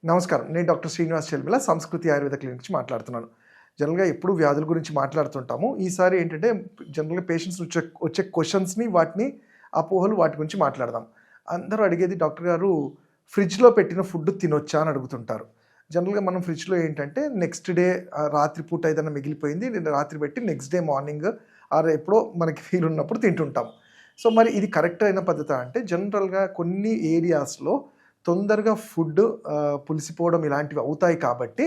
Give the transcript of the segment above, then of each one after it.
నమస్కారం. నేను డాక్టర్ శ్రీనివాస్ చెల్మిల సంస్కృతి ఆయుర్వేద క్లినిక్ నుంచి మాట్లాడుతున్నాను. జనరల్‌గా ఎప్పుడు వ్యాధుల గురించి మాట్లాడుతుంటాము. ఈసారి ఏంటంటే జనరల్‌గా పేషెంట్స్ వచ్చే క్వెషన్స్‌ని వాటిని అపోహలు వాటి గురించి మాట్లాడదాం. అందరూ అడిగేది డాక్టర్ గారు ఫ్రిడ్జ్‌లో పెట్టిన ఫుడ్ తినొచ్చా అని అడుగుతుంటారు. జనరల్‌గా మనం ఫ్రిడ్జ్‌లో ఏంటంటే నెక్స్ట్ డే రాత్రి పూట ఏదైనా మిగిలిపోయింది నేను రాత్రి పెట్టి నెక్స్ట్ డే మార్నింగ్ ఎప్పుడో మనకి ఫీల్ ఉన్నప్పుడు తింటుంటాం. సో మరి ఇది కరెక్ట్ అయిన పద్ధతా అంటే జనరల్‌గా కొన్ని ఏరియాస్‌లో తొందరగా ఫుడ్ పులిసిపోవడం ఇలాంటివి అవుతాయి కాబట్టి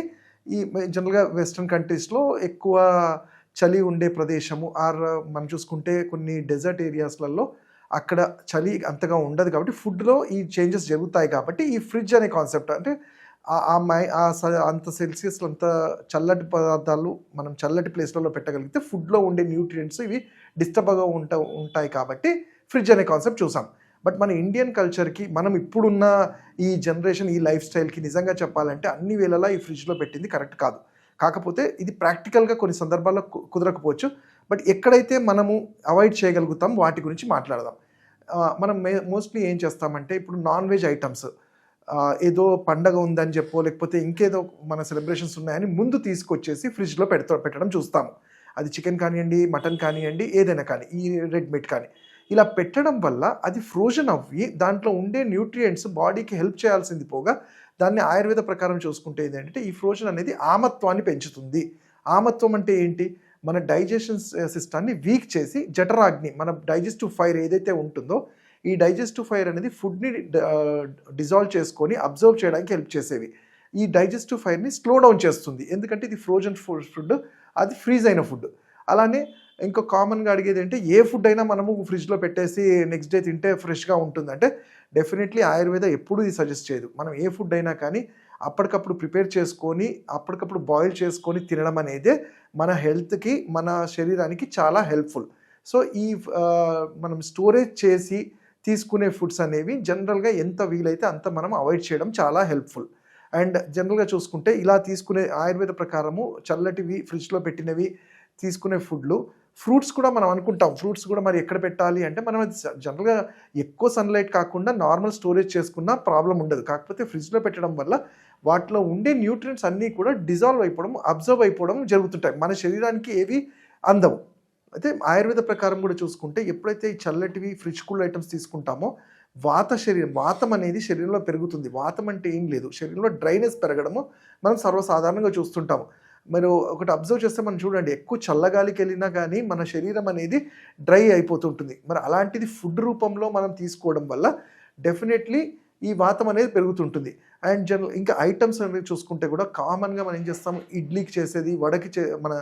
ఈ జనరల్‌గా వెస్టర్న్ కంట్రీస్‌లో ఎక్కువ చలి ఉండే ప్రదేశము మనం చూసుకుంటే కొన్ని డెజర్ట్ ఏరియాస్‌లలో అక్కడ చలి అంతగా ఉండదు కాబట్టి ఫుడ్‌లో ఈ చేంజెస్ జరుగుతాయి కాబట్టి ఈ ఫ్రిడ్జ్ అనే కాన్సెప్ట్ అంటే అంత సెల్సియస్‌లో అంత చల్లటి పదార్థాలు మనం చల్లటి ప్లేస్‌లలో పెట్టగలిగితే ఫుడ్‌లో ఉండే న్యూట్రియంట్స్ ఇవి డిస్టర్బ్‌గా ఉంటాయి కాబట్టి ఫ్రిడ్జ్ అనే కాన్సెప్ట్ చూసాం. బట్ మన ఇండియన్ కల్చర్‌కి మనం ఇప్పుడున్న ఈ జనరేషన్ ఈ లైఫ్ స్టైల్‌కి నిజంగా చెప్పాలంటే అన్ని వేళలా ఈ ఫ్రిడ్జ్‌లో పెట్టింది కరెక్ట్ కాదు. కాకపోతే ఇది ప్రాక్టికల్‌గా కొన్ని సందర్భాల్లో కుదరకపోవచ్చు. బట్ ఎక్కడైతే మనము అవాయిడ్ చేయగలుగుతాం వాటి గురించి మాట్లాడదాం. మనం మోస్ట్‌లీ ఏం చేస్తామంటే ఇప్పుడు నాన్ వెజ్ ఐటమ్స్ ఏదో పండగ ఉందని చెప్పో లేకపోతే ఇంకేదో మన సెలబ్రేషన్స్ ఉన్నాయని ముందు తీసుకొచ్చేసి ఫ్రిడ్జ్‌లో పెట్టడం చూస్తాము. అది చికెన్ కానియండి, మటన్ కానియండి, ఏదైనా కానీ ఈ రెడ్ మీట్ కానీ. ఇలా పెట్టడం వల్ల అది ఫ్రోజన్ అవ్వి దాంట్లో ఉండే న్యూట్రియంట్స్ బాడీకి హెల్ప్ చేయాల్సింది పోగా దాన్ని ఆయుర్వేద ప్రకారం చూసుకుంటే ఏంటంటే ఈ ఫ్రోజన్ అనేది ఆమత్వాన్ని పెంచుతుంది. ఆమత్వం అంటే ఏంటి? మన డైజెషన్ సిస్టాన్ని వీక్ చేసి జఠరాగ్ని మన డైజెస్టివ్ ఫైర్ ఏదైతే ఉంటుందో ఈ డైజెస్టివ్ ఫైర్ అనేది ఫుడ్ని డిజాల్వ్ చేసుకొని అబ్జర్వ్ చేయడానికి హెల్ప్ చేసేవి. ఈ డైజెస్టివ్ ఫైర్ని స్లో డౌన్ చేస్తుంది. ఎందుకంటే ఇది ఫ్రోజన్ ఫుడ్, అది ఫ్రీజ్ అయిన ఫుడ్. అలానే ఇంకో కామన్గా అడిగేది అంటే ఏ ఫుడ్ అయినా మనము ఫ్రిడ్జ్లో పెట్టేసి నెక్స్ట్ డే తింటే ఫ్రెష్గా ఉంటుందంటే డెఫినెట్లీ ఆయుర్వేద ఎప్పుడు ఇది సజెస్ట్ చేయదు. మనం ఏ ఫుడ్ అయినా కానీ అప్పటికప్పుడు ప్రిపేర్ చేసుకొని అప్పటికప్పుడు బాయిల్ చేసుకొని తినడం అనేదే మన హెల్త్కి మన శరీరానికి చాలా హెల్ప్ఫుల్. సో ఈ మనం స్టోరేజ్ చేసి తీసుకునే ఫుడ్స్ అనేవి జనరల్గా ఎంత వీలైతే అంత మనం అవాయిడ్ చేయడం చాలా హెల్ప్ఫుల్. అండ్ జనరల్గా చూసుకుంటే ఇలా తీసుకునే ఆయుర్వేద ప్రకారము చల్లటివి ఫ్రిడ్జ్లో పెట్టినవి తీసుకునే ఫుడ్లు ఫ్రూట్స్ కూడా మనం అనుకుంటాం ఫ్రూట్స్ కూడా మరి ఎక్కడ పెట్టాలి అంటే మనం జనరల్గా ఎక్కువ సన్లైట్ కాకుండా నార్మల్ స్టోరేజ్ చేసుకున్న ప్రాబ్లం ఉండదు. కాకపోతే ఫ్రిడ్జ్లో పెట్టడం వల్ల వాటిలో ఉండే న్యూట్రియంట్స్ అన్నీ కూడా డిజాల్వ్ అయిపోవడం అబ్జర్వ్ అయిపోవడం జరుగుతుంటాయి. మన శరీరానికి ఏవి అందవు. అయితే ఆయుర్వేద ప్రకారం కూడా చూసుకుంటే ఎప్పుడైతే ఈ చల్లటివి ఫ్రిడ్జ్ కూల్ ఐటమ్స్ తీసుకుంటామో వాతం అనేది శరీరంలో పెరుగుతుంది. వాతం అంటే ఏం లేదు, శరీరంలో డ్రైనెస్ పెరగడము మనం సర్వసాధారణంగా చూస్తుంటాము. మీరు ఒకటి అబ్జర్వ్ చేస్తే మనం చూడండి ఎక్కువ చల్లగాలికి వెళ్ళినా కానీ మన శరీరం అనేది డ్రై అయిపోతుంటుంది. మరి అలాంటిది ఫుడ్ రూపంలో మనం తీసుకోవడం వల్ల డెఫినెట్లీ ఈ వాతం అనేది పెరుగుతుంటుంది. అండ్ ఇంకా ఐటమ్స్ అనేవి చూసుకుంటే కూడా కామన్గా మనం ఏం చేస్తాం ఇడ్లీకి చేసేది వడకి మన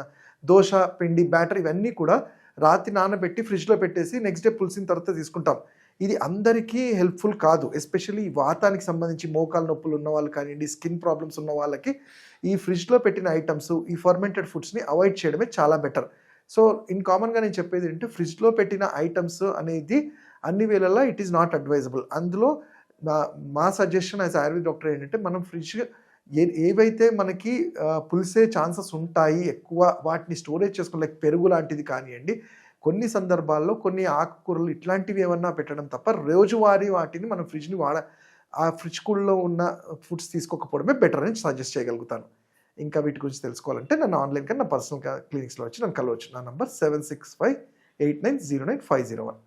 దోశ పిండి బ్యాటర్ ఇవన్నీ కూడా రాత్రి నానబెట్టి ఫ్రిడ్జ్లో పెట్టేసి నెక్స్ట్ డే పులిసిన తర్వాత తీసుకుంటాం. ఇది అందరికీ హెల్ప్ఫుల్ కాదు. ఎస్పెషల్లీ ఈ వాతానికి సంబంధించి మోకాలు నొప్పులు ఉన్న వాళ్ళు కానివ్వండి, స్కిన్ ప్రాబ్లమ్స్ ఉన్న వాళ్ళకి ఈ ఫ్రిడ్జ్లో పెట్టిన ఐటమ్స్ ఈ ఫర్మెంటెడ్ ఫుడ్స్ని అవాయిడ్ చేయడమే చాలా బెటర్. సో ఇన్ కామన్గా నేను చెప్పేది ఏంటంటే ఫ్రిడ్జ్లో పెట్టిన ఐటమ్స్ అనేది అన్ని వేళల్లో ఇట్ ఈస్ నాట్ అడ్వైజబుల్. అందులో మా సజెషన్ యాజ్ ఆయుర్వేద డాక్టర్ ఏంటంటే మనం ఫ్రిడ్జ్ ఏవైతే మనకి పులిసే ఛాన్సెస్ ఉంటాయి ఎక్కువ వాటిని స్టోరేజ్ చేసుకుని లైక్ పెరుగు లాంటిది కానివ్వండి, కొన్ని సందర్భాల్లో కొన్ని ఆకుకూరలు ఇట్లాంటివి ఏమన్నా పెట్టడం తప్ప రోజువారీ వాటిని మనం ఆ ఫ్రిడ్జ్ కూల్లో ఉన్న ఫుడ్స్ తీసుకోకపోవడమే బెటర్ అని సజెస్ట్ చేయగలుగుతాను. ఇంకా వీటి గురించి తెలుసుకోవాలంటే నన్ను ఆన్లైన్ కానీ నా పర్సనల్ క్లినిక్స్లో వచ్చి నన్ను కలవచ్చు. నా నంబర్ 7658909501.